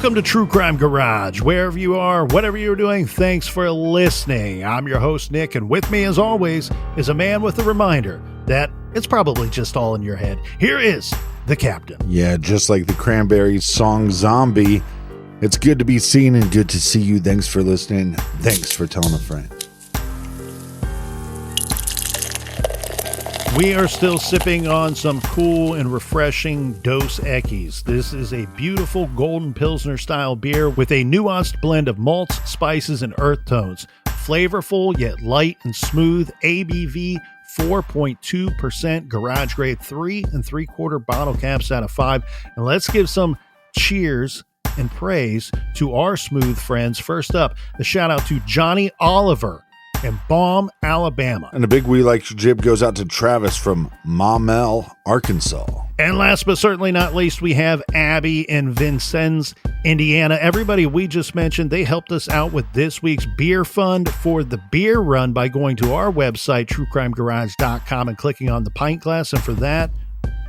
Welcome to True Crime Garage. Wherever you are, whatever you're doing, thanks for listening. I'm your host, Nick, and with me, as always, is a man with a reminder that it's probably just all in your head. Here is the captain. Yeah, just like the Cranberries song Zombie. It's good to be seen and good to see you. Thanks for listening. Thanks for telling a friend. We are still sipping on some cool and refreshing Dos Equis. This is a beautiful golden Pilsner style beer with a nuanced blend of malts, spices, and earth tones. Flavorful yet light and smooth. ABV 4.2%, garage grade 3 3/4 bottle caps out of 5. And let's give some cheers and praise to our smooth friends. First up, a shout out to Johnny Oliver in Baum, Alabama. And a big We Like Your Jib goes out to Travis from Maumelle, Arkansas. And last but certainly not least, we have Abby in Vincennes, Indiana. Everybody we just mentioned, they helped us out with this week's beer fund for the beer run by going to our website, truecrimegarage.com, and clicking on the pint glass. And for that,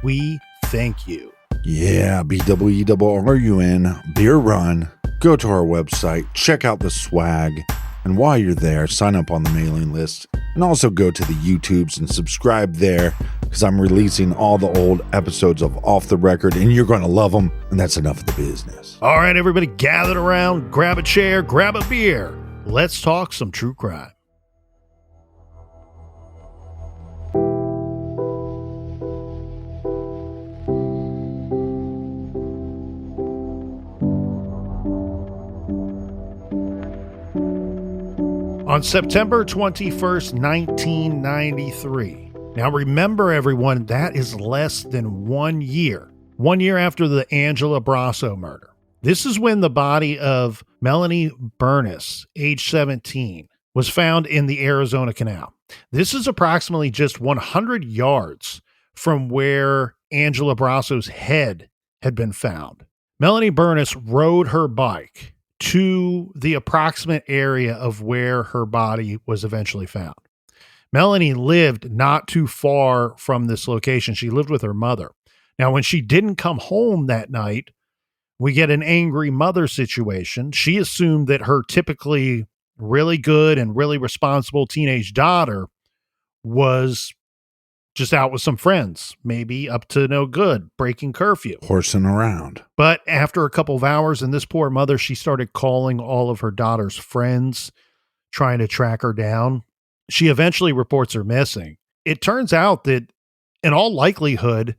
we thank you. Yeah, BWERRUN, beer run. Go to our website, check out the swag. And while you're there, sign up on the mailing list and also go to the YouTubes and subscribe there because I'm releasing all the old episodes of Off the Record and you're going to love them. And that's enough of the business. All right, everybody gathered around, grab a chair, grab a beer. Let's talk some true crime. On September 21st, 1993. Now remember, everyone, that is less than 1 year. 1 year after the Angela Brasso murder. This is when the body of Melanie Bernis, age 17, was found in the Arizona Canal. This is approximately just 100 yards from where Angela Brasso's head had been found. Melanie Bernis rode her bike to the approximate area of where her body was eventually found. Melanie lived not too far from this location. She lived with her mother. Now, when she didn't come home that night, we get an angry mother situation. She assumed that her typically really good and really responsible teenage daughter was just out with some friends, maybe up to no good, breaking curfew. Horsing around. But after a couple of hours, and this poor mother, she started calling all of her daughter's friends, trying to track her down. She eventually reports her missing. It turns out that, in all likelihood,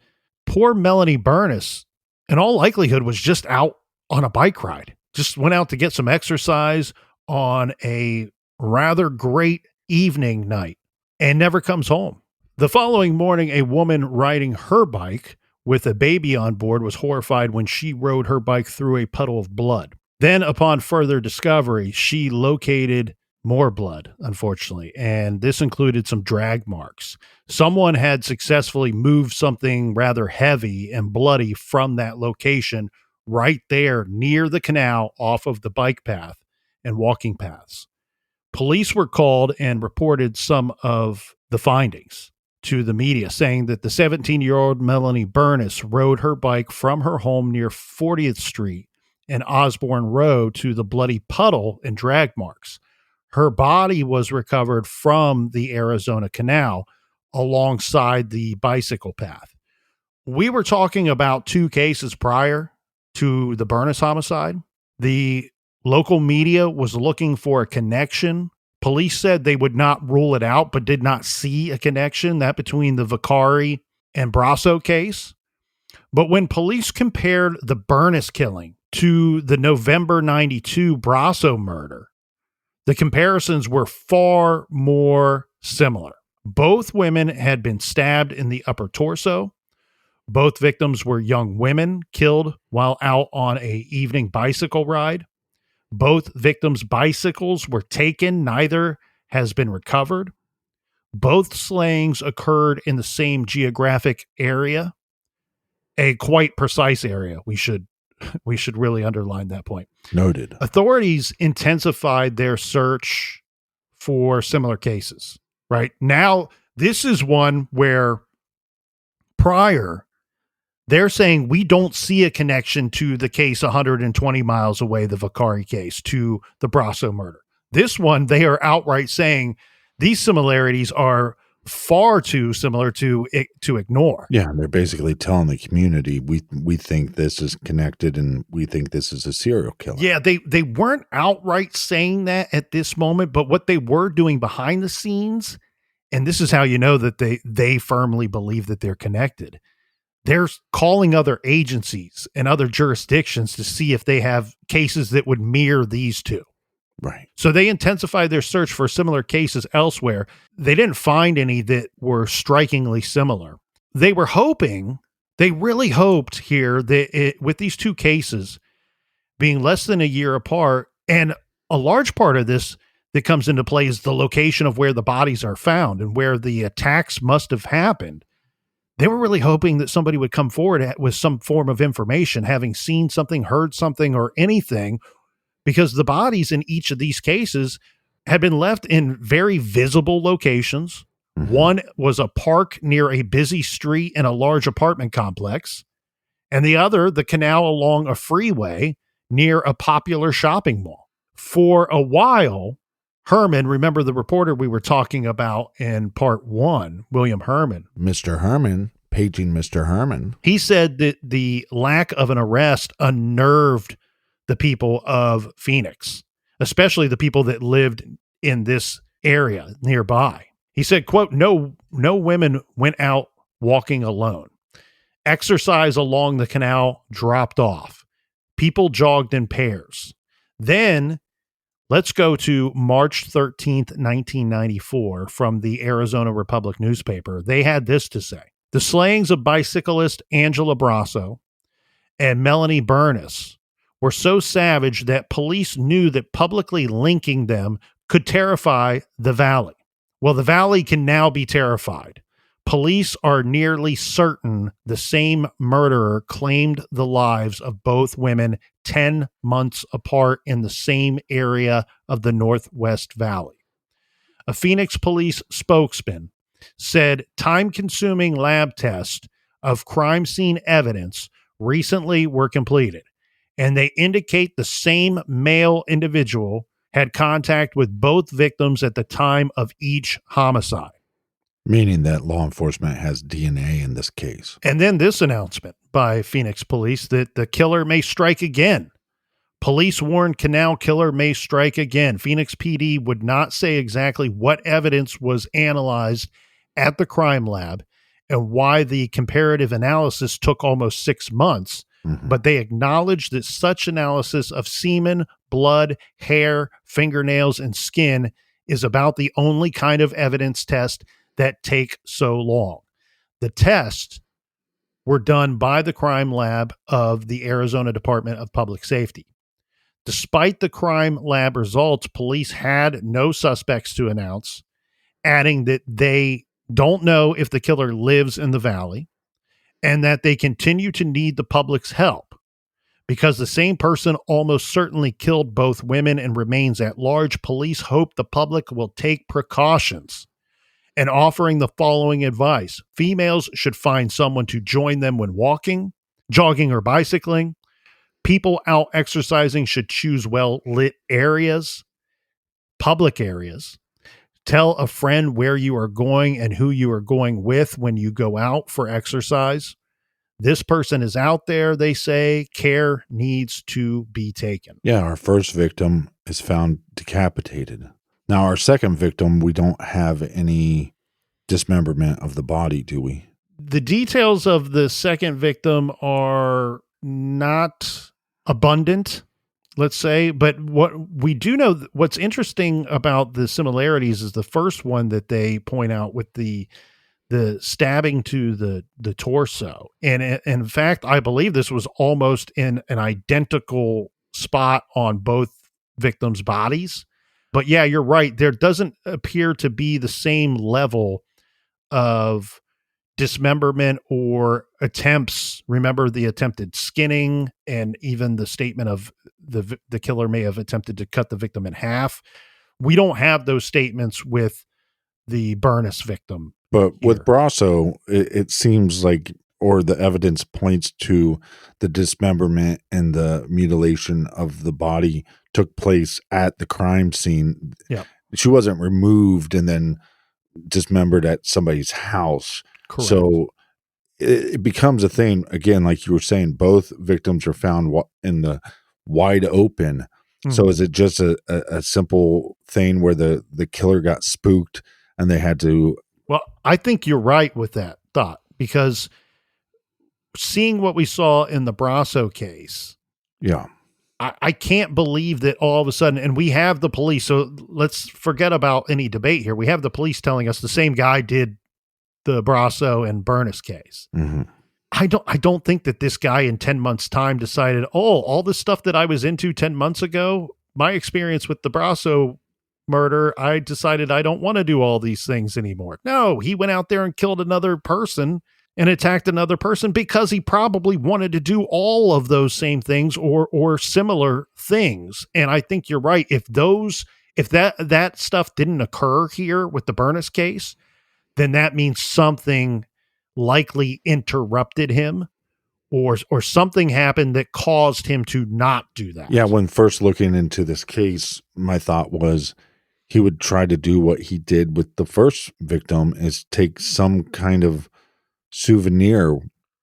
poor Melanie Bernis, in all likelihood, was just out on a bike ride. Just went out to get some exercise on a rather great evening night and never comes home. The following morning, a woman riding her bike with a baby on board was horrified when she rode her bike through a puddle of blood. Then, upon further discovery, she located more blood, unfortunately, and this included some drag marks. Someone had successfully moved something rather heavy and bloody from that location right there near the canal off of the bike path and walking paths. Police were called and reported some of the findings to the media, saying that the 17-year-old Melanie Bernis rode her bike from her home near 40th Street and Osborne Road to the bloody puddle and drag marks. Her body was recovered from the Arizona Canal alongside the bicycle path. We were talking about 2 cases prior to the Bernis homicide. The local media was looking for a connection. Police said they would not rule it out, but did not see a connection, that between the Vicari and Brasso case. But when police compared the Bernis killing to the November 92 Brasso murder, the comparisons were far more similar. Both women had been stabbed in the upper torso. Both victims were young women killed while out on an evening bicycle ride. Both victims' bicycles were taken. Neither has been recovered. Both slayings occurred in the same geographic area, a quite precise area. We should really underline that point. Noted. Authorities intensified their search for similar cases. Right now, this is one where prior They're saying we don't see a connection to the case 120 miles away, the Vicari case, to the Brasso murder. This one, they are outright saying these similarities are far too similar to ignore. Yeah, they're basically telling the community we think this is connected and we think this is a serial killer. Yeah, they weren't outright saying that at this moment, but what they were doing behind the scenes, and this is how you know that they firmly believe that they're connected. They're calling other agencies and other jurisdictions to see if they have cases that would mirror these two. Right. So they intensified their search for similar cases elsewhere. They didn't find any that were strikingly similar. They really hoped here that with these two cases being less than a year apart, and a large part of this that comes into play is the location of where the bodies are found and where the attacks must have happened. They were really hoping that somebody would come forward with some form of information, having seen something, heard something, or anything, because the bodies in each of these cases had been left in very visible locations. Mm-hmm. One was a park near a busy street in a large apartment complex, and the other, the canal along a freeway near a popular shopping mall. For a while, Herman, remember the reporter we were talking about in part 1, William Herman. Mr. Herman, paging Mr. Herman. He said that the lack of an arrest unnerved the people of Phoenix, especially the people that lived in this area nearby. He said, quote, no women went out walking alone. Exercise along the canal dropped off. People jogged in pairs. Then let's go to March 13th, 1994 from the Arizona Republic newspaper. They had this to say. The slayings of bicyclist Angela Brasso and Melanie Burness were so savage that police knew that publicly linking them could terrify the Valley. Well, the Valley can now be terrified. Police are nearly certain the same murderer claimed the lives of both women 10 months apart in the same area of the Northwest Valley. A Phoenix police spokesman said time-consuming lab tests of crime scene evidence recently were completed, and they indicate the same male individual had contact with both victims at the time of each homicide. Meaning that law enforcement has DNA in this case. And then this announcement by Phoenix police that the killer may strike again. Police warn Canal killer may strike again. Phoenix PD would not say exactly what evidence was analyzed at the crime lab and why the comparative analysis took almost 6 months, but they acknowledged that such analysis of semen, blood, hair, fingernails, and skin is about the only kind of evidence test that take so long. The tests were done by the crime lab of the Arizona Department of Public Safety. Despite the crime lab results, police had no suspects to announce, adding that they don't know if the killer lives in the valley and that they continue to need the public's help because the same person almost certainly killed both women and remains at large. Police hope the public will take precautions and offering the following advice. Females should find someone to join them when walking, jogging, or bicycling. People out exercising should choose well-lit areas, public areas. Tell a friend where you are going and who you are going with when you go out for exercise. This person is out there, they say. Care needs to be taken. Yeah, our first victim is found decapitated. Now, our second victim, we don't have any dismemberment of the body, do we? The details of the second victim are not abundant, let's say, but what we do know, what's interesting about the similarities is the first one that they point out with the stabbing to the torso. And in fact, I believe this was almost in an identical spot on both victims' bodies. But yeah, you're right. There doesn't appear to be the same level of dismemberment or attempts. Remember the attempted skinning and even the statement of the killer may have attempted to cut the victim in half. We don't have those statements with the Burness victim. But with Brasso, it seems like or the evidence points to the dismemberment and the mutilation of the body took place at the crime scene. Yeah. She wasn't removed and then dismembered at somebody's house. Correct. So it becomes a thing again, like you were saying, both victims are found in the wide open. So is it just a simple thing where the killer got spooked and they had to? Well, I think you're right with that thought, because seeing what we saw in the Brasso case, Yeah. I can't believe that all of a sudden, and we have the police, so let's forget about any debate here. We have the police telling us the same guy did the Brasso and Burness case. Mm-hmm. I don't think that this guy in 10 months time decided, oh, all the stuff that I was into 10 months ago, my experience with the Brasso murder, I decided I don't want to do all these things anymore. No, he went out there and killed another person and attacked another person because he probably wanted to do all of those same things or similar things. And I think you're right. If that stuff didn't occur here with the Burness case, then that means something likely interrupted him or something happened that caused him to not do that. Yeah, when first looking into this case, my thought was he would try to do what he did with the first victim, is take some kind of souvenir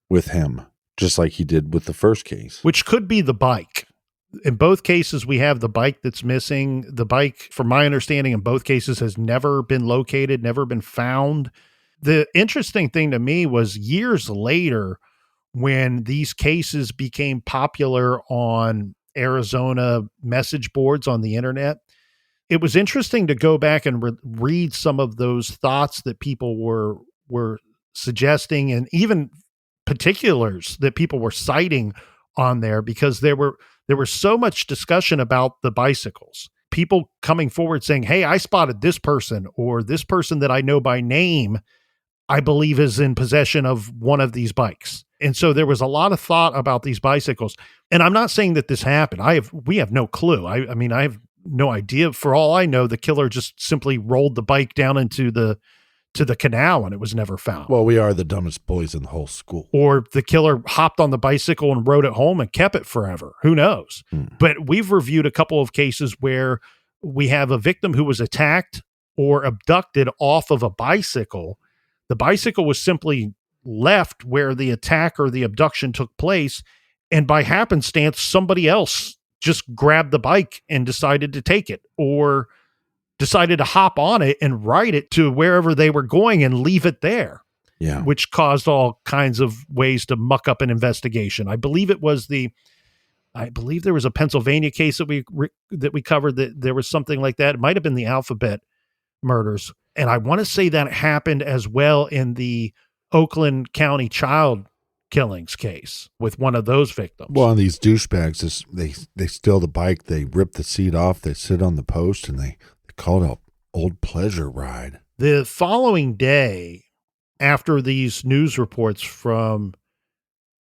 with him, just like he did with the first case. Which could be the bike. In both cases, we have the bike that's missing. The bike, from my understanding, in both cases has never been located, never been found. The interesting thing to me was years later, when these cases became popular on Arizona message boards on the internet, it was interesting to go back and read some of those thoughts that people were suggesting, and even particulars that people were citing on there, because there was so much discussion about the bicycles. People coming forward saying, hey, I spotted this person, or this person that I know by name, I believe is in possession of one of these bikes. And so there was a lot of thought about these bicycles. And I'm not saying that this happened. We have no clue. I mean, I have no idea. For all I know, the killer just simply rolled the bike down into the canal and it was never found. Well, we are the dumbest boys in the whole school. Or the killer hopped on the bicycle and rode it home and kept it forever. Who knows? But we've reviewed a couple of cases where we have a victim who was attacked or abducted off of a bicycle. The bicycle was simply left where the attack or the abduction took place, and by happenstance, somebody else just grabbed the bike and decided to take it, or decided to hop on it and ride it to wherever they were going and leave it there. Yeah. Which caused all kinds of ways to muck up an investigation. I believe there was a Pennsylvania case that we covered, that there was something like that. It might have been the Alphabet murders. And I want to say that happened as well in the Oakland County child killings case with one of those victims. Well, and these douchebags, they steal the bike, they rip the seat off, they sit on the post, and they call it an old pleasure ride. The following day, after these news reports from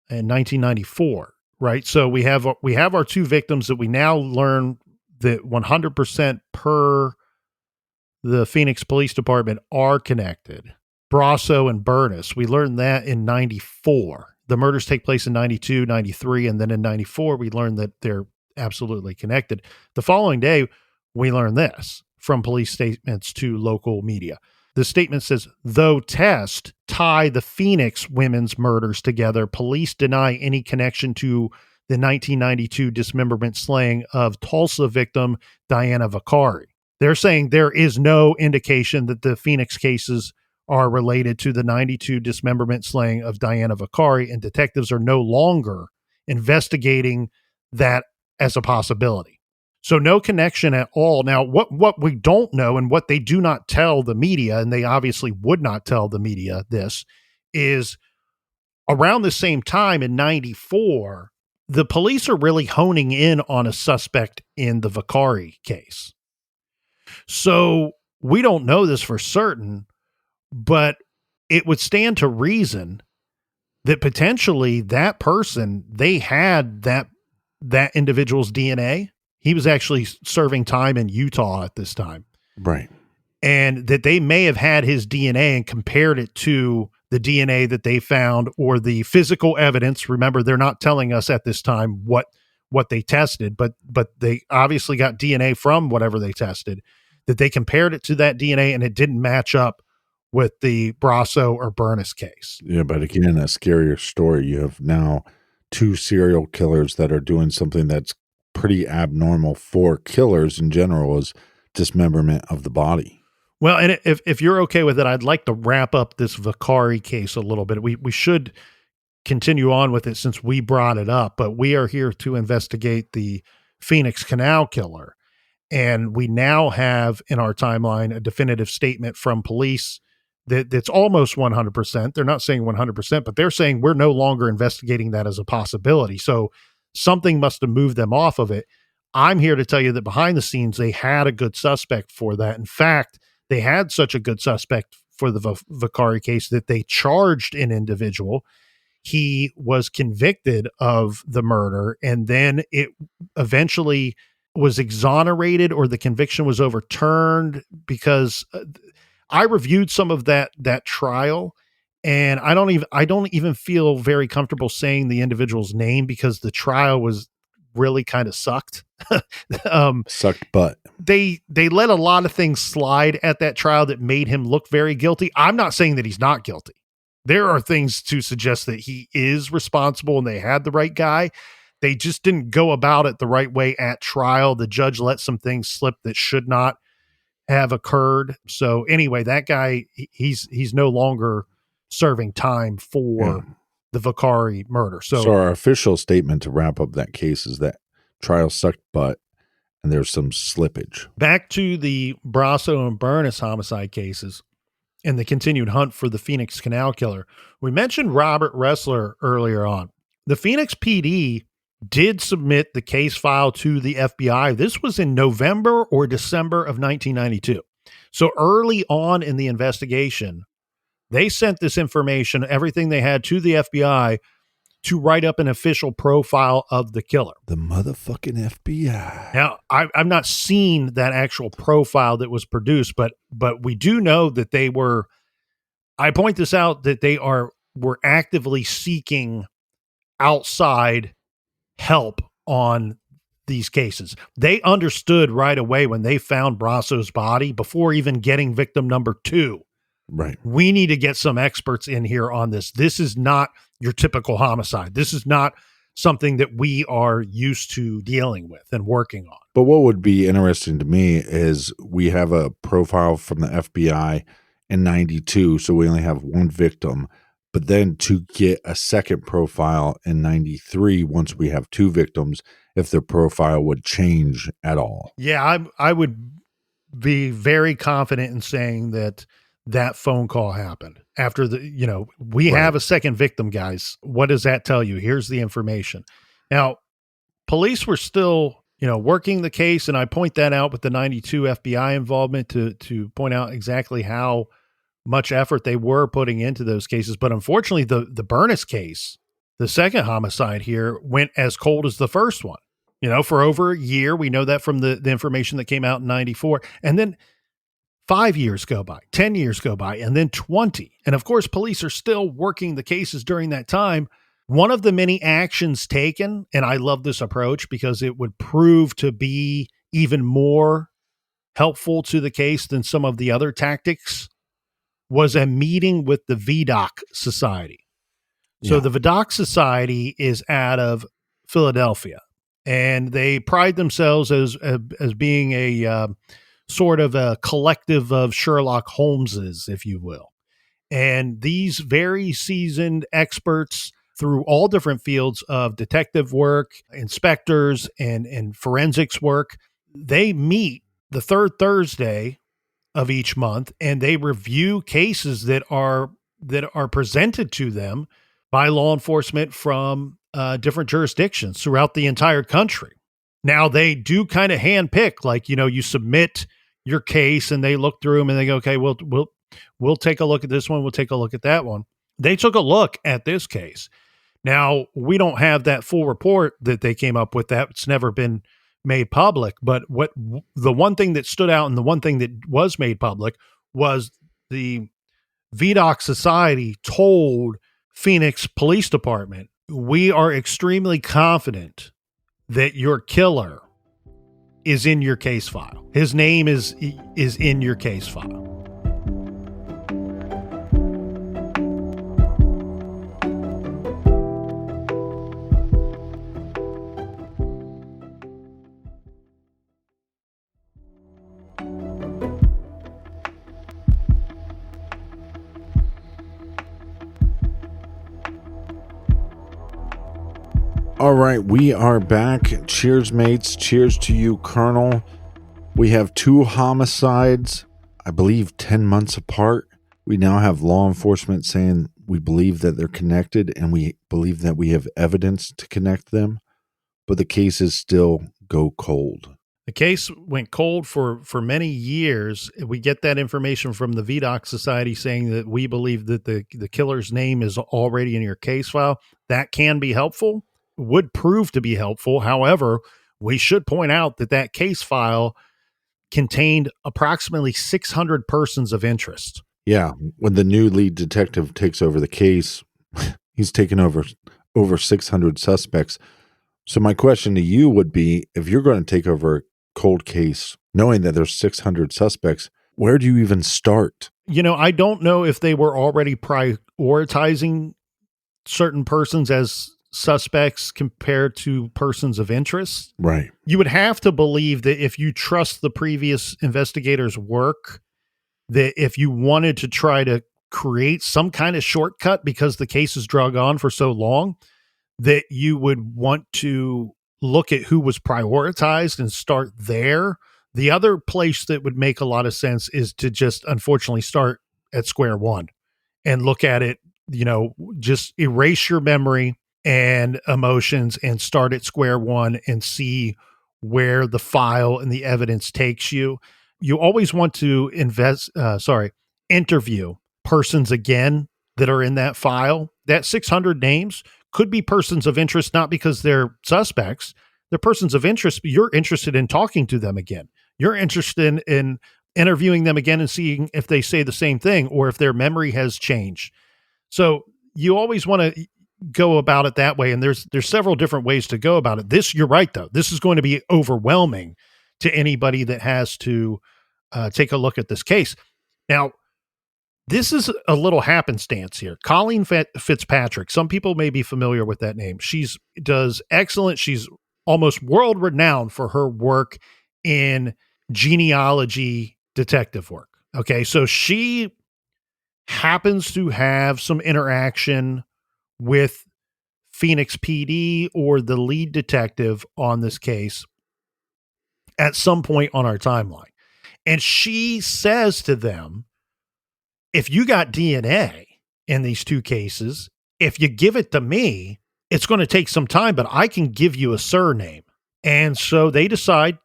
in 1994, right? So we have our two victims that we now learn that 100% per the Phoenix Police Department are connected. Brasso and Burness. We learned that in 94. The murders take place in 92, 93, and then in 94, we learned that they're absolutely connected. The following day, we learn this from police statements to local media. The statement says, though tests tie the Phoenix women's murders together, police deny any connection to the 1992 dismemberment slaying of Tulsa victim Diana Vicari. They're saying there is no indication that the Phoenix cases are related to the 92 dismemberment slaying of Diana Vicari, and detectives are no longer investigating that as a possibility. So no connection at all. Now, what we don't know, and what they do not tell the media, and they obviously would not tell the media this, is around the same time in 94, the police are really honing in on a suspect in the Vicari case. So we don't know this for certain, but it would stand to reason that potentially that person, they had that individual's DNA. He was actually serving time in Utah at this time. Right. And that they may have had his DNA and compared it to the DNA that they found or the physical evidence. Remember, they're not telling us at this time what they tested, but they obviously got DNA from whatever they tested, that they compared it to that DNA and it didn't match up with the Brasso or Burness case. Yeah, but again, a scarier story. You have now two serial killers that are doing something that's pretty abnormal for killers in general, is dismemberment of the body. Well, and if you're okay with it, I'd like to wrap up this Vicari case a little bit. We should continue on with it since we brought it up, but we are here to investigate the Phoenix Canal killer. And we now have in our timeline a definitive statement from police that's almost 100%. They're not saying 100%, but they're saying we're no longer investigating that as a possibility. So something must have moved them off of it. I'm here to tell you that behind the scenes, they had a good suspect for that. In fact, they had such a good suspect for the Vicari case that they charged an individual. He was convicted of the murder, and then it eventually was exonerated, or the conviction was overturned, because I reviewed some of that trial, and I don't even feel very comfortable saying the individual's name because the trial was really kind of sucked. Sucked butt. They let a lot of things slide at that trial that made him look very guilty. I'm not saying that he's not guilty. There are things to suggest that he is responsible and they had the right guy. They just didn't go about it the right way at trial. The judge let some things slip that should not have occurred. So anyway, that guy, he's no longer serving time for the Vicari murder. So our official statement to wrap up that case is that trial sucked butt and there's some slippage. Back to the Brasso and Burness homicide cases and the continued hunt for the Phoenix Canal killer. We mentioned Robert Ressler earlier on. The Phoenix PD did submit the case file to the FBI. This was in November or December of 1992. So early on in the investigation, they sent this information, everything they had, to the FBI to write up an official profile of the killer. The motherfucking FBI. Now, I've not seen that actual profile that was produced, but we do know that they were, I point this out, that they were actively seeking outside help on these cases. They understood right away when they found Brasso's body, before even getting victim number 2. Right. We need to get some experts in here on this. This is not your typical homicide. This is not something that we are used to dealing with and working on. But what would be interesting to me is we have a profile from the FBI in 92, so we only have one victim. But then to get a second profile in 93, once we have 2 victims, if the profile would change at all. Yeah, I would be very confident in saying that phone call happened after we have a second victim, guys. What does that tell you? Here's the information. Now, police were still, working the case. And I point that out with the 92 FBI involvement to point out exactly how much effort they were putting into those cases. But unfortunately, the Burness case, the second homicide here, went as cold as the first one, for over a year. We know that from the information that came out in 94. And then 5 years go by, 10 years go by, and then 20. And of course, police are still working the cases during that time. One of the many actions taken, and I love this approach because it would prove to be even more helpful to the case than some of the other tactics, was a meeting with the VDOC Society. So the VDOC Society is out of Philadelphia, and they pride themselves as being a sort of a collective of Sherlock Holmeses, if you will. And these very seasoned experts through all different fields of detective work, inspectors, and forensics work, they meet the third Thursday of each month, and they review cases that are presented to them by law enforcement from different jurisdictions throughout the entire country. Now, they do kind of handpick, like, you submit your case and they look through them and they go, okay, we'll take a look at this one. We'll take a look at that one. They took a look at this case. Now, we don't have that full report that they came up with. That's never been made public. But the one thing that stood out and the one thing that was made public was the VDOC Society told Phoenix Police Department, we are extremely confident that your killer is in your case file. His name is in your case file. All right, we are back. Cheers, mates. Cheers to you, Colonel. We have 2 homicides, I believe 10 months apart. We now have law enforcement saying we believe that they're connected, and we believe that we have evidence to connect them, but the cases still go cold. The case went cold for many years. We get that information from the VDOC Society saying that we believe that the killer's name is already in your case file. That can be helpful, would prove to be helpful. However, we should point out that that case file contained approximately 600 persons of interest. Yeah, when the new lead detective takes over the case, he's taken over 600 suspects. So my question to you would be, if you're going to take over a cold case, knowing that there's 600 suspects, where do you even start? You know, I don't know if they were already prioritizing certain persons as suspects compared to persons of interest. Right. You would have to believe that if you trust the previous investigators' work, that if you wanted to try to create some kind of shortcut because the case has drug on for so long, that you would want to look at who was prioritized and start there. The other place that would make a lot of sense is to just unfortunately start at square one and look at it, you know, just erase your memory and emotions and start at square one and see where the file and the evidence takes you. You always want to interview persons again that are in that file. That 600 names could be persons of interest, not because they're suspects. They're persons of interest, but you're interested in talking to them again. You're interested in interviewing them again and seeing if they say the same thing or if their memory has changed. So you always want to go about it that way. And there's several different ways to go about it. This, you're right, though. This is going to be overwhelming to anybody that has to take a look at this case. Now, this is a little happenstance here. Colleen Fitzpatrick. Some people may be familiar with that name. She's does excellent. She's almost world renowned for her work in genealogy detective work. Okay. So she happens to have some interaction with Phoenix PD or the lead detective on this case at some point on our timeline. And she says to them, if you got DNA in these 2 cases, if you give it to me, it's going to take some time, but I can give you a surname. And so they decide,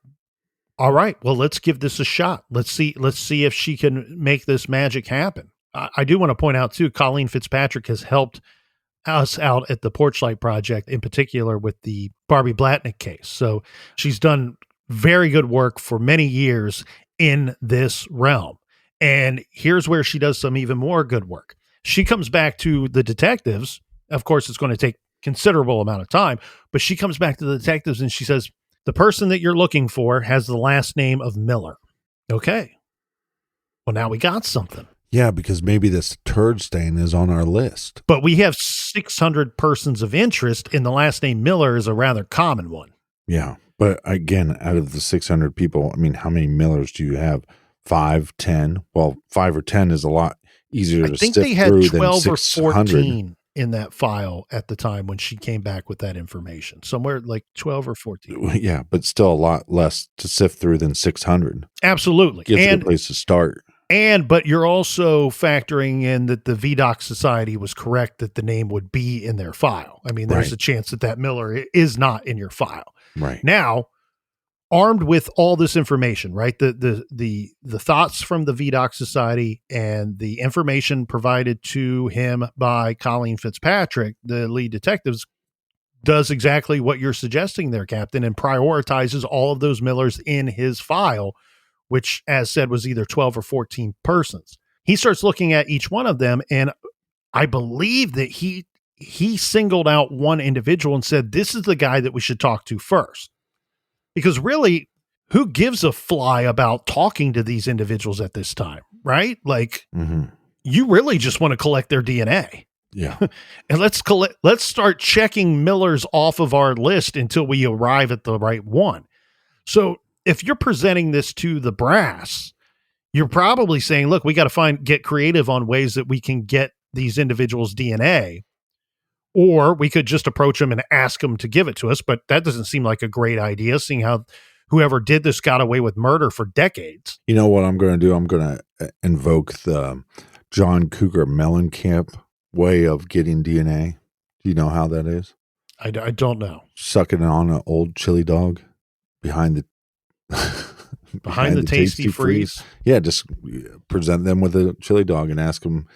all right, well, let's give this a shot. Let's see if she can make this magic happen. I do want to point out too, Colleen Fitzpatrick has helped us out at the Porchlight Project, in particular with the Barbie Blatnick case. So she's done very good work for many years in this realm. And here's where she does some even more good work. She comes back to the detectives. Of course, it's going to take considerable amount of time, but she comes back to the detectives and she says, the person that you're looking for has the last name of Miller. Okay. Well, now we got something. Yeah, because maybe this turd stain is on our list. But we have 600 persons of interest, and the last name Miller is a rather common one. Yeah. But again, out of the 600 people, I mean, how many Millers do you have? 5, 10? Well, 5 or 10 is a lot easier to sift through than 600. I think they had 12 or 14 in that file at the time when she came back with that information. Somewhere like 12 or 14. Yeah, but still a lot less to sift through than 600. Absolutely. Gives you a place to start. But you're also factoring in that the VDOC Society was correct that the name would be in their file. I mean, there's a chance that Miller is not in your file. Right. Now, armed with all this information, right? The thoughts from the VDOC Society and the information provided to him by Colleen Fitzpatrick, the lead detectives, does exactly what you're suggesting there, Captain, and prioritizes all of those Millers in his file, which, as said, was either 12 or 14 persons. he starts looking at each one of them, and I believe that he singled out one individual and said, this is the guy that we should talk to first. Because really, who gives a fly about talking to these individuals at this time, right? Like, you really just want to collect their DNA. Yeah. And let's start checking Millers off of our list until we arrive at the right one. So if you're presenting this to the brass, you're probably saying, look, we got to get creative on ways that we can get these individuals' DNA, or we could just approach them and ask them to give it to us. But that doesn't seem like a great idea, seeing how whoever did this got away with murder for decades. You know what I'm going to do? I'm going to invoke the John Cougar Mellencamp way of getting DNA. Do you know how that is? I don't know. Sucking on an old chili dog behind the tasty freeze. Yeah, just present them with a chili dog and ask them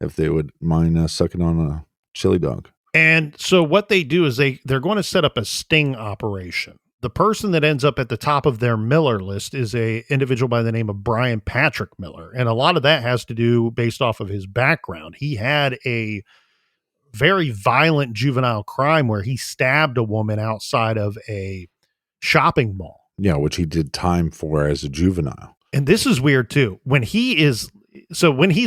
if they would mind sucking on a chili dog. And so what they do is they're going to set up a sting operation. The person that ends up at the top of their Miller list is a individual by the name of Brian Patrick Miller. And a lot of that has to do based off of his background. He had a very violent juvenile crime where he stabbed a woman outside of a shopping mall. Yeah, which he did time for as a juvenile. And this is weird too. When he's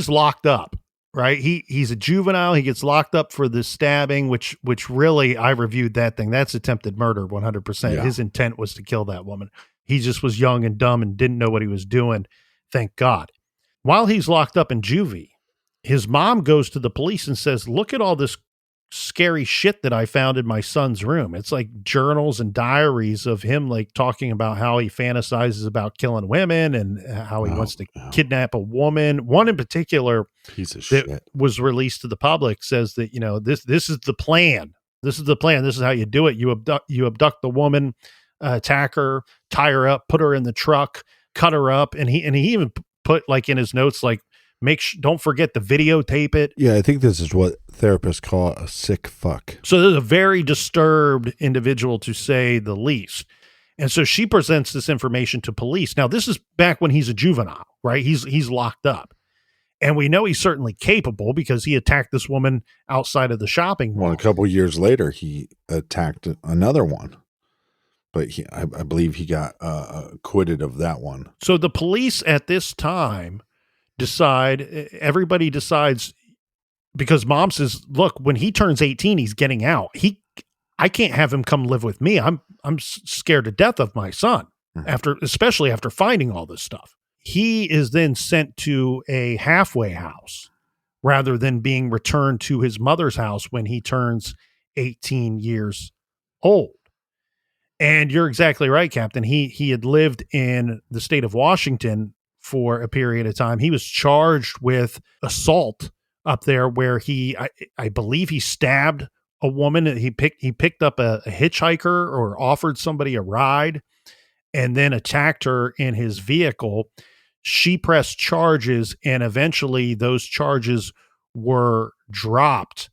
locked up, right? He's a juvenile. He gets locked up for this stabbing, which really, I reviewed that thing. That's attempted murder, 100%. Yeah. His intent was to kill that woman. He just was young and dumb and didn't know what he was doing. Thank God. While he's locked up in juvie, his mom goes to the police and says, look at all this scary shit that I found in my son's room. It's like journals and diaries of him like talking about how he fantasizes about killing women and how he wants to kidnap a woman. One in particular piece of that shit was released to the public says that, you know, this is the plan. This is the plan. This is how you do it. You abduct the woman, attack her, tie her up, put her in the truck, cut her up. And he even put like in his notes, like, don't forget to videotape it. Yeah, I think this is what therapists call a sick fuck. So there's a very disturbed individual, to say the least. And so she presents this information to police. Now, this is back when he's a juvenile, right? He's locked up. And we know he's certainly capable because he attacked this woman outside of the shopping mall. Well, a couple years later, he attacked another one. But I believe he got acquitted of that one. So the police at this time everybody decides, because mom says, look, when he turns 18, he's getting out. I can't have him come live with me. I'm scared to death of my son, especially after finding all this stuff. He is then sent to a halfway house rather than being returned to his mother's house when he turns 18 years old. And you're exactly right, Captain. He had lived in the state of Washington for a period of time. He was charged with assault up there, where I believe he stabbed a woman. He picked up a hitchhiker or offered somebody a ride and then attacked her in his vehicle. She pressed charges, and eventually those charges were dropped.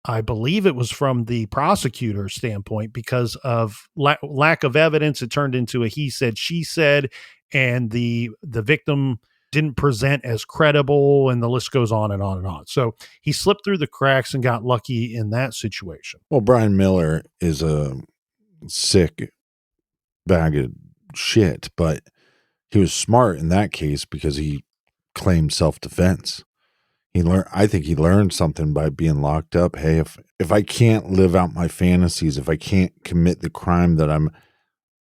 I believe it was from the prosecutor's standpoint because of lack of evidence. It turned into a he said, she said, and the victim didn't present as credible, and the list goes on and on and on. So he slipped through the cracks and got lucky in that situation. Well, Brian Miller is a sick bag of shit, but he was smart in that case because he claimed self-defense. I think he learned something by being locked up. Hey, if I can't live out my fantasies, if I can't commit the crime that I'm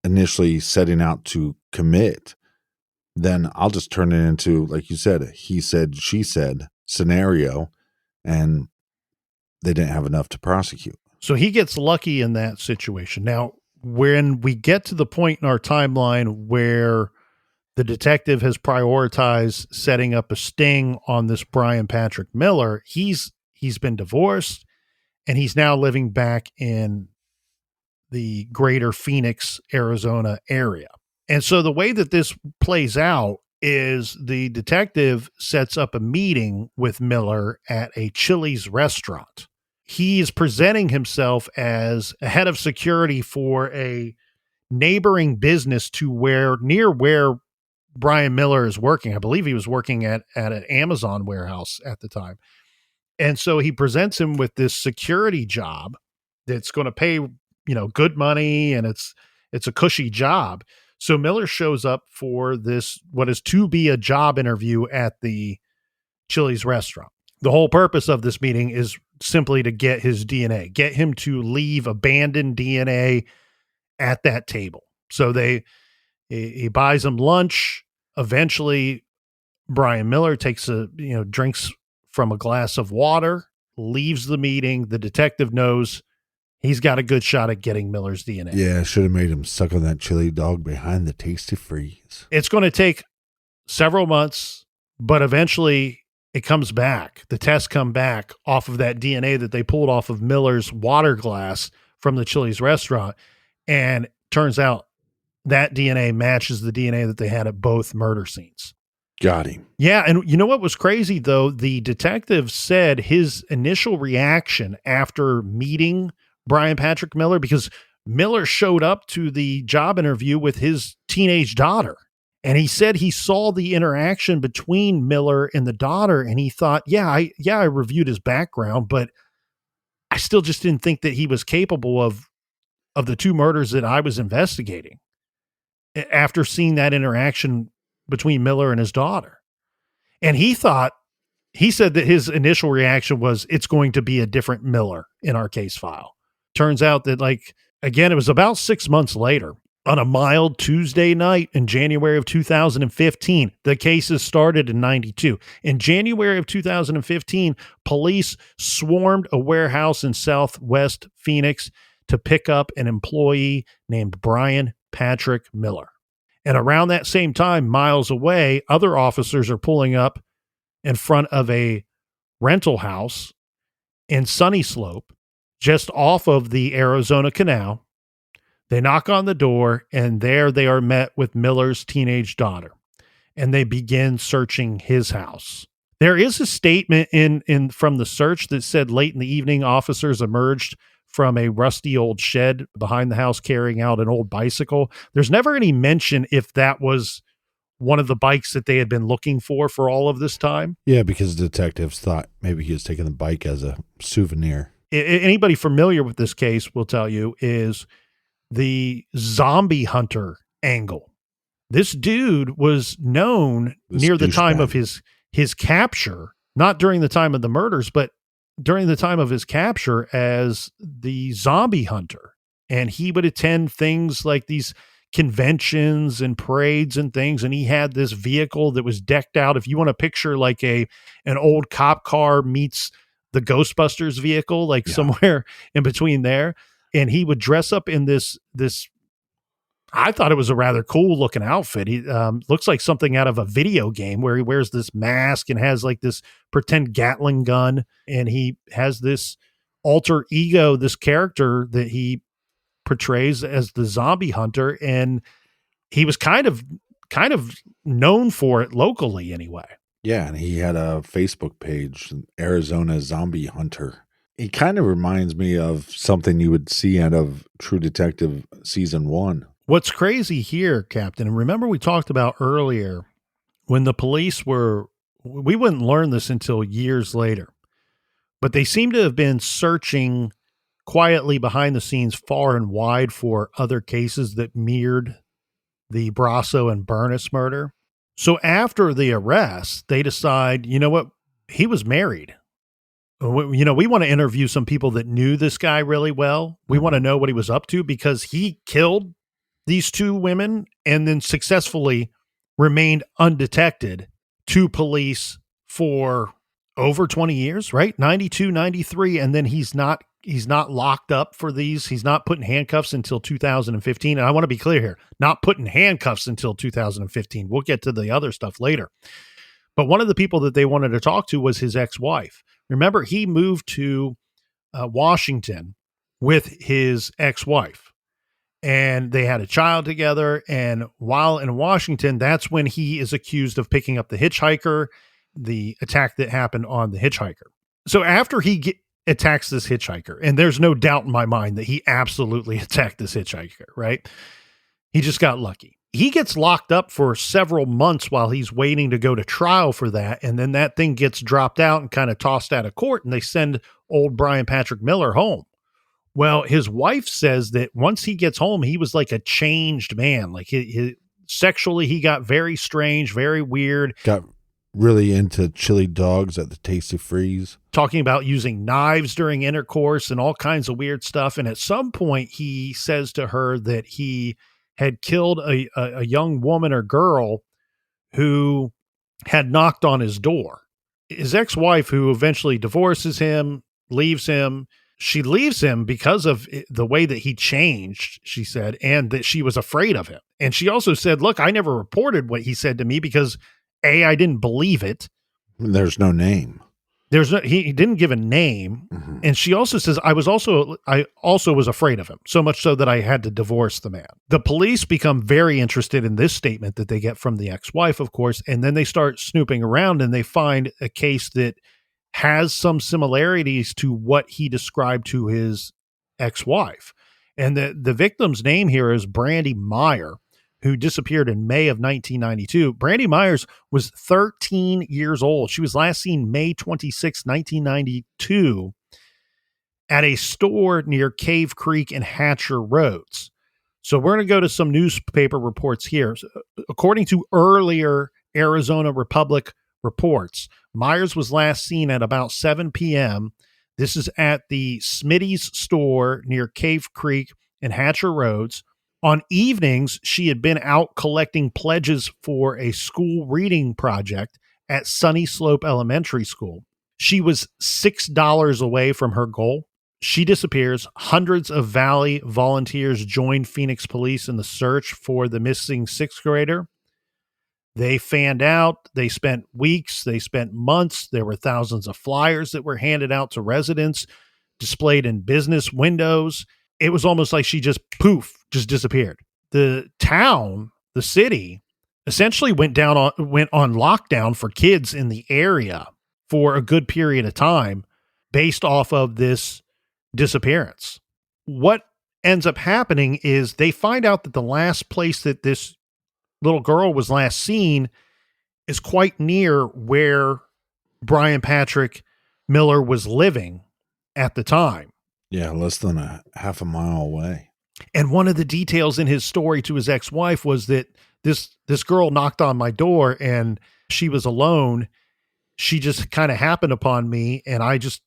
initially setting out to commit, then I'll just turn it into, like you said, he said, she said scenario, and they didn't have enough to prosecute. So he gets lucky in that situation. Now, when we get to the point in our timeline where the detective has prioritized setting up a sting on this Brian Patrick Miller, he's been divorced, and he's now living back in the greater Phoenix, Arizona area. And so the way that this plays out is the detective sets up a meeting with Miller at a Chili's restaurant. He is presenting himself as a head of security for a neighboring business to near where Brian Miller is working. I believe he was working at an Amazon warehouse at the time. And so he presents him with this security job that's going to pay, good money, and it's a cushy job. So Miller shows up for this, what is to be a job interview at the Chili's restaurant. The whole purpose of this meeting is simply to get his DNA, get him to leave abandoned DNA at that table. So he buys him lunch. Eventually, Brian Miller takes drinks from a glass of water, leaves the meeting. The detective knows he's got a good shot at getting Miller's DNA. Yeah, I should have made him suck on that chili dog behind the tasty freeze. It's going to take several months, but eventually it comes back. The tests come back off of that DNA that they pulled off of Miller's water glass from the Chili's restaurant. And turns out that DNA matches the DNA that they had at both murder scenes. Got him. Yeah. And you know what was crazy, though? The detective said his initial reaction after meeting Brian Patrick Miller, because Miller showed up to the job interview with his teenage daughter. And he said he saw the interaction between Miller and the daughter, and he thought, I reviewed his background, but I still just didn't think that he was capable of the two murders that I was investigating after seeing that interaction between Miller and his daughter. And he said that his initial reaction was, it's going to be a different Miller in our case file. Turns out that, again, it was about 6 months later, on a mild Tuesday night in January of 2015. The cases started in 92. In January of 2015, police swarmed a warehouse in Southwest Phoenix to pick up an employee named Brian Patrick Miller. And around that same time, miles away, other officers are pulling up in front of a rental house in Sunny Slope, just off of the Arizona Canal. They knock on the door, and there they are met with Miller's teenage daughter, and they begin searching his house. There is a statement in from the search that said late in the evening, officers emerged from a rusty old shed behind the house carrying out an old bicycle. There's never any mention if that was one of the bikes that they had been looking for all of this time. Yeah, because detectives thought maybe he was taking the bike as a souvenir. Anybody familiar with this case will tell you is the zombie hunter angle. This dude was known near the time of his capture, not during the time of the murders, but during the time of his capture as the zombie hunter. And he would attend things like these conventions and parades and things. And he had this vehicle that was decked out. If you want to picture like an old cop car meets the Ghostbusters vehicle, somewhere in between there. And he would dress up in this, I thought it was a rather cool looking outfit. He looks like something out of a video game where he wears this mask and has like this pretend Gatling gun. And he has this alter ego, this character that he portrays as the zombie hunter. And he was kind of known for it locally anyway. Yeah. And he had a Facebook page, Arizona Zombie Hunter. He kind of reminds me of something you would see out of True Detective season 1. What's crazy here, Captain, and remember we talked about earlier when the police we wouldn't learn this until years later, but they seem to have been searching quietly behind the scenes far and wide for other cases that mirrored the Brasso and Burness murder. So after the arrest, they decide, you know what, he was married. We want to interview some people that knew this guy really well. We want to know what he was up to because he killed these two women and then successfully remained undetected to police for over 20 years, right? 92, 93. And then he's not locked up for these. He's not put in handcuffs until 2015. And I want to be clear here, not put in handcuffs until 2015. We'll get to the other stuff later. But one of the people that they wanted to talk to was his ex-wife. Remember, he moved to Washington with his ex-wife, and they had a child together. And while in Washington, that's when he is accused of picking up the hitchhiker, the attack that happened on the hitchhiker. So after he attacks this hitchhiker, and there's no doubt in my mind that he absolutely attacked this hitchhiker, right? He just got lucky. He gets locked up for several months while he's waiting to go to trial for that. And then that thing gets dropped out and kind of tossed out of court, and they send old Brian Patrick Miller home. Well, his wife says that once he gets home, he was like a changed man. Like sexually, he got very strange, very weird. Got really into chili dogs at the Tasty Freeze. Talking about using knives during intercourse and all kinds of weird stuff. And at some point, he says to her that he had killed a young woman or girl who had knocked on his door. His ex-wife, who eventually divorces him, leaves him. She leaves him because of the way that he changed, she said, and that she was afraid of him. And she also said, look, I never reported what he said to me because A, I didn't believe it. There's no name. He didn't give a name. Mm-hmm. And she also says, I also was afraid of him, so much so that I had to divorce the man. The police become very interested in this statement that they get from the ex-wife, of course. And then they start snooping around and they find a case that has some similarities to what he described to his ex-wife. And the victim's name here is Brandy Meyer, who disappeared in May of 1992. Brandy Myers was 13 years old. She was last seen May 26, 1992 at a store near Cave Creek and Hatcher Roads. So we're going to go to some newspaper reports here. According to earlier Arizona Republic reports, Myers was last seen at about 7 p.m. This is at the Smitty's store near Cave Creek and Hatcher Roads. On evenings, she had been out collecting pledges for a school reading project at Sunny Slope Elementary School. She was $6 away from her goal. She disappears. Hundreds of Valley volunteers joined Phoenix police in the search for the missing sixth grader. They fanned out. They spent weeks. They spent months. There were thousands of flyers that were handed out to residents, displayed in business windows. It was almost like she just disappeared. The town, the city, essentially went on lockdown for kids in the area for a good period of time based off of this disappearance. What ends up happening is they find out that the last place that this little girl was last seen is quite near where Brian Patrick Miller was living at the time. Yeah, less than a half a mile away. And one of the details in his story to his ex-wife was that this girl knocked on my door and she was alone. She just kind of happened upon me and I just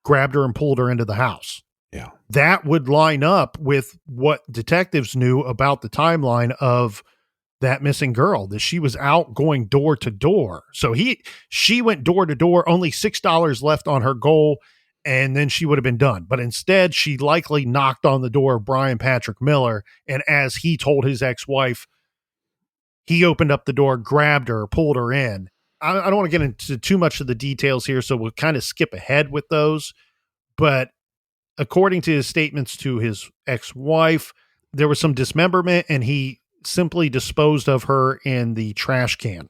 grabbed her and pulled her into the house. Yeah. That would line up with what detectives knew about the timeline of that missing girl, that she was out going door to door. So she went door to door, only $6 left on her goal, and then she would have been done. But instead, she likely knocked on the door of Brian Patrick Miller, and as he told his ex-wife, he opened up the door, grabbed her, pulled her in. I don't want to get into too much of the details here, so we'll kind of skip ahead with those. But according to his statements to his ex-wife, there was some dismemberment, and he simply disposed of her in the trash can.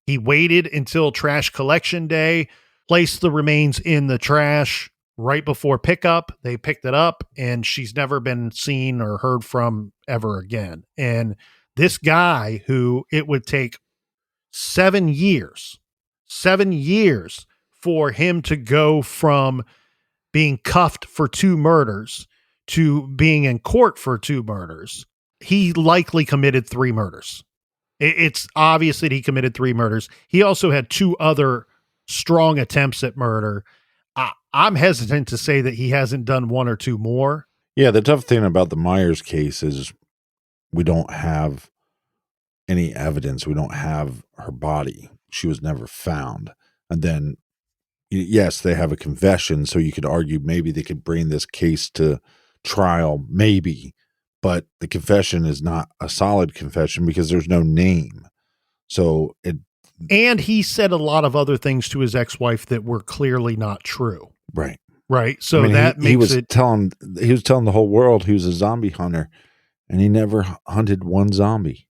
He waited until trash collection day, placed the remains in the trash right before pickup. They picked it up and she's never been seen or heard from ever again. And this guy, who it would take 7 years for him to go from being cuffed for 2 murders to being in court for 2 murders, he likely committed 3 murders. It's obvious that he committed 3 murders. He also had 2 other strong attempts at murder. I'm hesitant to say that he hasn't done 1 or 2 more. Yeah, the tough thing about the Myers case is we don't have any evidence. We don't have her body. She was never found. And then, yes, they have a confession, so you could argue maybe they could bring this case to trial, maybe. But the confession is not a solid confession because there's no name. And he said a lot of other things to his ex-wife that were clearly not true. Right. Right. So he was telling the whole world he was a zombie hunter, and he never hunted one zombie.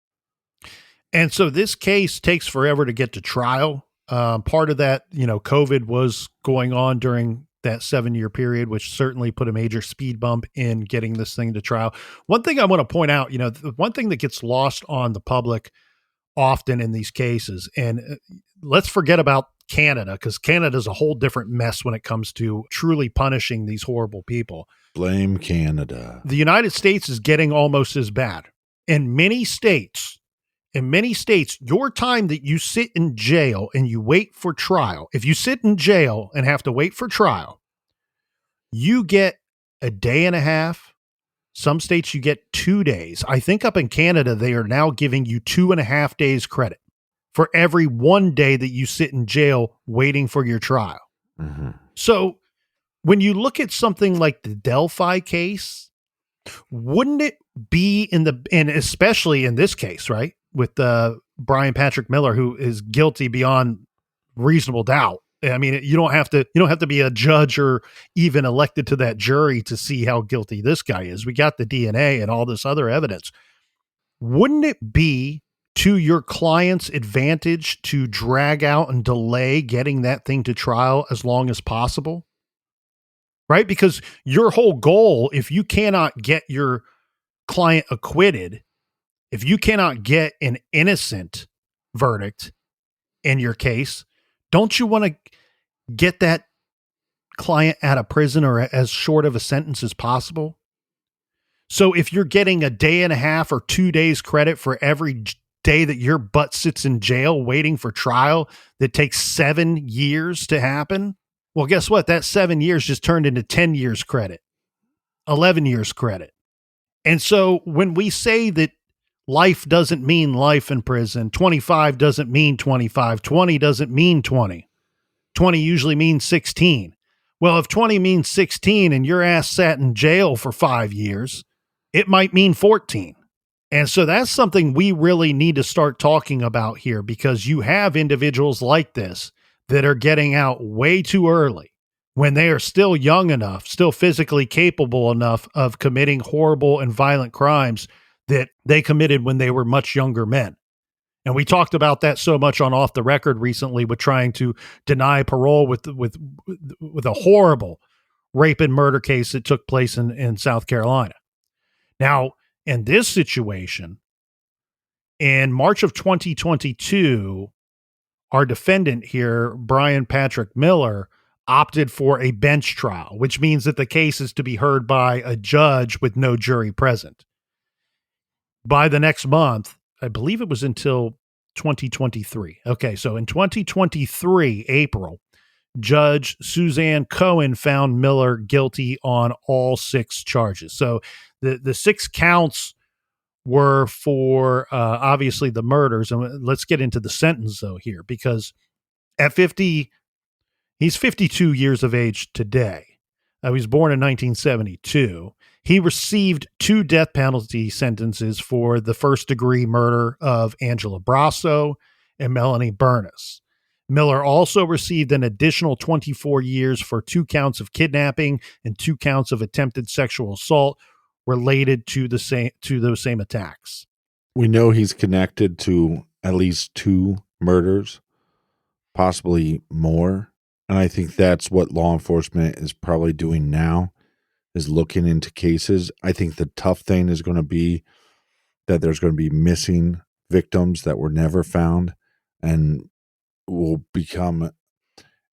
And so this case takes forever to get to trial. Part of that, COVID was going on during that 7-year period, which certainly put a major speed bump in getting this thing to trial. One thing I want to point out, the one thing that gets lost on the public often in these cases, and let's forget about Canada, because Canada's a whole different mess when it comes to truly punishing these horrible people. Blame Canada. The United States is getting almost as bad. In many states, your time that you sit in jail and you wait for trial, if you sit in jail and have to wait for trial, you get a day and a half. Some states you get 2 days. I think up in Canada, they are now giving you 2.5 days credit for every 1 day that you sit in jail waiting for your trial. Mm-hmm. So when you look at something like the Delphi case, wouldn't it be and especially in this case, right? With Brian Patrick Miller, who is guilty beyond reasonable doubt. I mean, you don't have to be a judge or even elected to that jury to see how guilty this guy is. We got the DNA and all this other evidence. Wouldn't it be to your client's advantage to drag out and delay getting that thing to trial as long as possible? Right? Because your whole goal, if you cannot get your client acquitted, if you cannot get an innocent verdict in your case, don't you want to get that client out of prison or as short of a sentence as possible? So if you're getting a day and a half or 2 days credit for every day that your butt sits in jail waiting for trial that takes 7 years to happen, well, guess what? That 7 years just turned into 10 years credit, 11 years credit. And so when we say that life doesn't mean life in prison, 25 doesn't mean 25, 20 doesn't mean 20. 20 usually means 16. Well, if 20 means 16 and your ass sat in jail for 5 years, it might mean 14. And so that's something we really need to start talking about here, because you have individuals like this that are getting out way too early when they are still young enough, still physically capable enough of committing horrible and violent crimes that they committed when they were much younger men. And we talked about that so much on Off the Record recently with trying to deny parole with a horrible rape and murder case that took place in South Carolina. Now, in this situation, in March of 2022, our defendant here, Brian Patrick Miller, opted for a bench trial, which means that the case is to be heard by a judge with no jury present. By the next month, I believe it was until 2023. Okay, so in 2023, April, Judge Suzanne Cohen found Miller guilty on all 6 charges. So the 6 counts were for obviously the murders. And let's get into the sentence though here, because at 50, he's 52 years of age today. He was born in 1972. He received 2 death penalty sentences for the first-degree murder of Angela Brasso and Melanie Bernis. Miller also received an additional 24 years for 2 counts of kidnapping and 2 counts of attempted sexual assault related to those same attacks. We know he's connected to at least 2 murders, possibly more. And I think that's what law enforcement is probably doing now, is looking into cases. I think the tough thing is going to be that there's going to be missing victims that were never found and will become,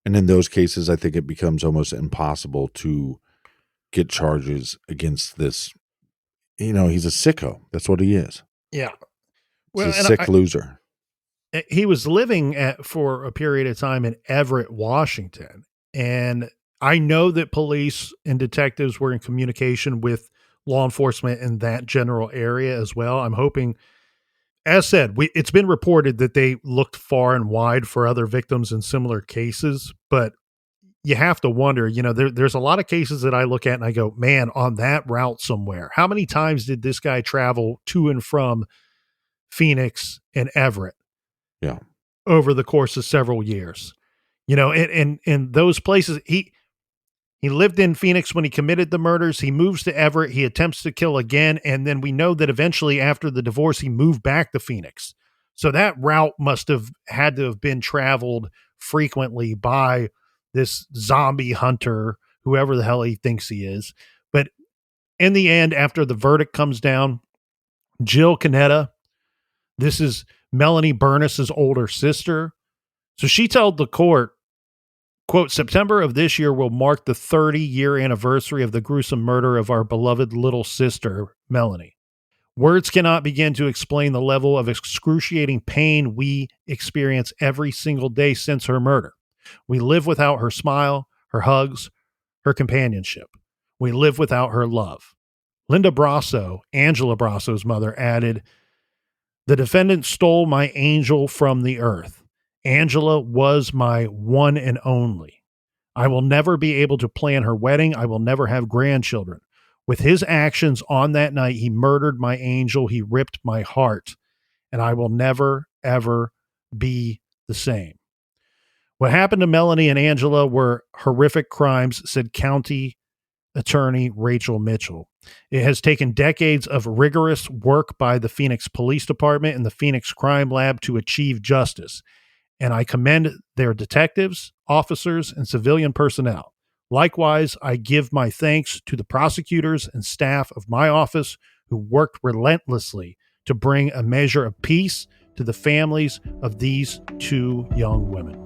and in those cases, I think it becomes almost impossible to get charges against this. He's a sicko. That's what he is. Yeah. He's a sick loser. He was living for a period of time in Everett, Washington. And I know that police and detectives were in communication with law enforcement in that general area as well. I'm hoping, as said, it's been reported that they looked far and wide for other victims in similar cases, but you have to wonder, there's a lot of cases that I look at and I go, man, on that route somewhere, how many times did this guy travel to and from Phoenix and Everett? Yeah. Over the course of several years, in those places, he lived in Phoenix when he committed the murders. He moves to Everett. He attempts to kill again. And then we know that eventually after the divorce, he moved back to Phoenix. So that route must have had to have been traveled frequently by this zombie hunter, whoever the hell he thinks he is. But in the end, after the verdict comes down, Jill Canetta, this is Melanie Burness's older sister. So she told the court, quote, September of this year will mark the 30-year anniversary of the gruesome murder of our beloved little sister, Melanie. Words cannot begin to explain the level of excruciating pain we experience every single day since her murder. We live without her smile, her hugs, her companionship. We live without her love. Linda Brasso, Angela Brasso's mother, added, the defendant stole my angel from the earth. Angela was my one and only. I will never be able to plan her wedding. I will never have grandchildren. With his actions on that night, he murdered my angel. He ripped my heart, and I will never, ever be the same. What happened to Melanie and Angela were horrific crimes, said County Attorney Rachel Mitchell. It has taken decades of rigorous work by the Phoenix Police Department and the Phoenix Crime Lab to achieve justice, and I commend their detectives, officers, and civilian personnel. Likewise, I give my thanks to the prosecutors and staff of my office who worked relentlessly to bring a measure of peace to the families of these two young women.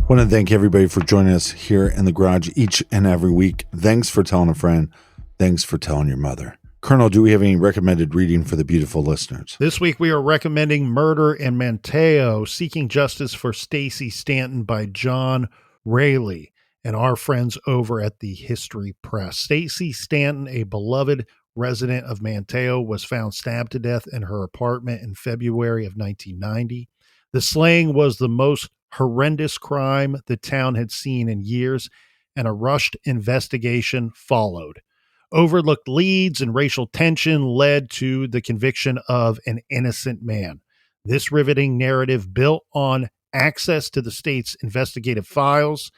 I want to thank everybody for joining us here in the garage each and every week. Thanks for telling a friend. Thanks for telling your mother. Colonel, do we have any recommended reading for the beautiful listeners? This week we are recommending Murder in Manteo, Seeking Justice for Stacey Stanton by John Rayleigh and our friends over at the History Press. Stacey Stanton, a beloved resident of Manteo, was found stabbed to death in her apartment in February of 1990. The slaying was the most horrendous crime the town had seen in years, and a rushed investigation followed. Overlooked leads and racial tension led to the conviction of an innocent man. This riveting narrative, built on access to the state's investigative files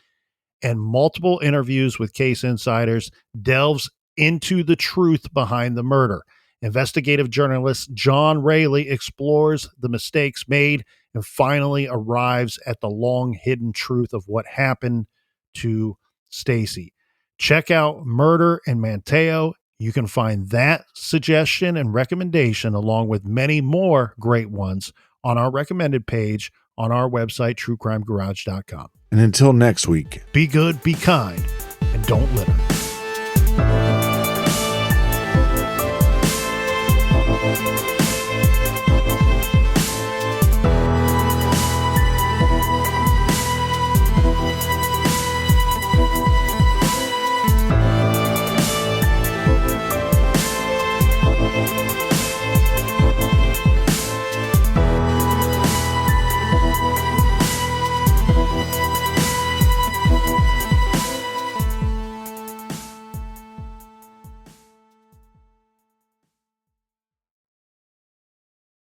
and multiple interviews with case insiders, delves into the truth behind the murder. Investigative journalist John Rayleigh explores the mistakes made and finally arrives at the long-hidden truth of what happened to Stacey. Check out Murder in Manteo. You can find that suggestion and recommendation along with many more great ones on our recommended page on our website, truecrimegarage.com. And until next week, Be good, be kind, and don't litter.